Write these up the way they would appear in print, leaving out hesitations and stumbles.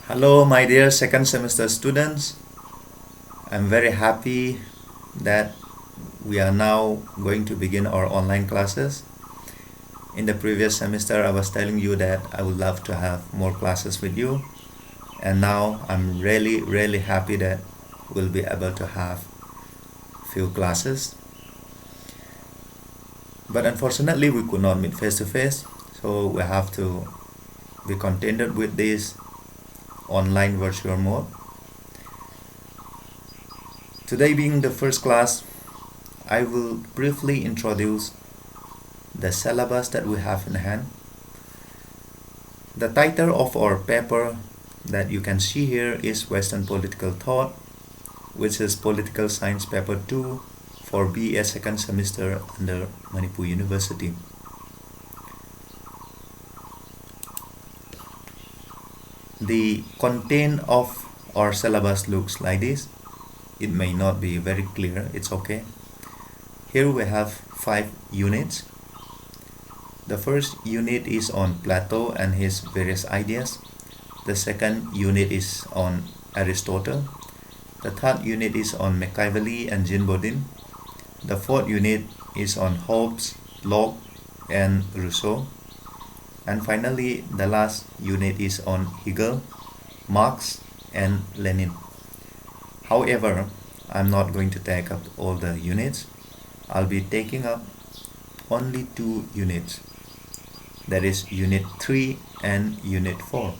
Hello, my dear second semester students. I'm very happy that we are now going to begin our online classes. In the previous semester, I was telling you that I would love to have more classes with you, and now I'm really happy that we'll be able to have few classes. But unfortunately, we could not meet face to face, so we have to be contented with this online virtual mode. Today being the first class, I will briefly introduce the syllabus that we have in hand. The title of our paper that you can see here is Western Political Thought, which is Political Science Paper 2 for BA second semester under Manipur University. The content of our syllabus looks like this. It may not be very clear, it's okay. Here we have 5 units. The first unit is on Plato and his various ideas. The second unit is on Aristotle. The third unit is on Machiavelli and Jean Bodin. The fourth unit is on Hobbes, Locke, and Rousseau. And finally, the last unit is on Hegel, Marx, and Lenin. However, I'm not going to take up all the units. I'll be taking up only 2 units. That is Unit 3 and Unit 4.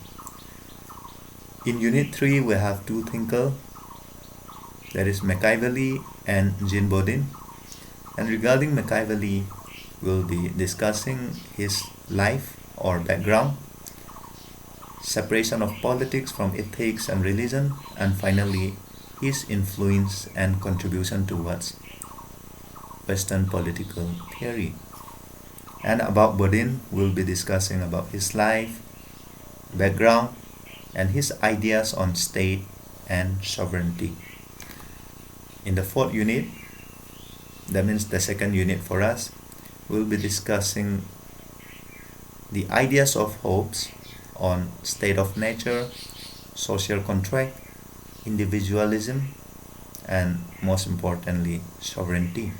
In Unit 3, we have 2 thinkers. That is Machiavelli and Jean Bodin. And regarding Machiavelli, we'll be discussing his life or background, separation of politics from ethics and religion, and finally his influence and contribution towards Western political theory. And about Bodin, we'll be discussing about his life, background, and his ideas on state and sovereignty. In the fourth unit, that means the second unit for us, we'll be discussing the ideas of Hobbes on state of nature, social contract, individualism, and most importantly, sovereignty.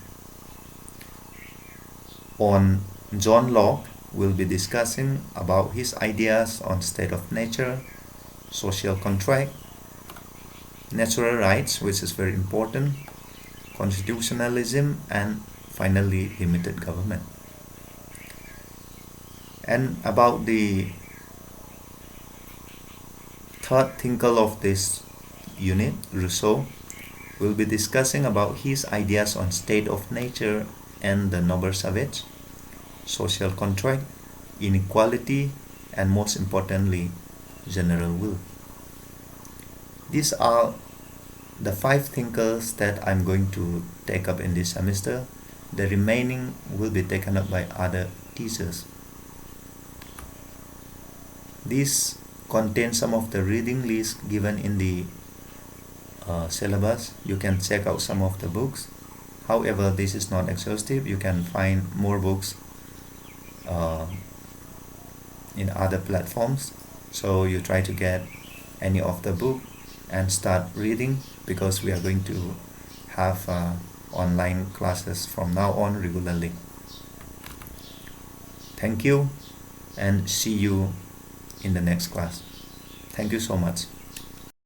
On John Locke, we'll be discussing about his ideas on state of nature, social contract, natural rights, which is very important, constitutionalism, and finally limited government. And about the third thinker of this unit, Rousseau, we'll be discussing about his ideas on state of nature and the noble savage, social contract, inequality, and most importantly, general will. These are the 5 thinkers that I'm going to take up in this semester. The remaining will be taken up by other teachers. This contains some of the reading lists given in the syllabus. You can check out some of the books. However, this is not exhaustive. You can find more books in other platforms. So you try to get any of the book and start reading, because we are going to have online classes from now on regularly. Thank you and see you in the next class. Thank you so much.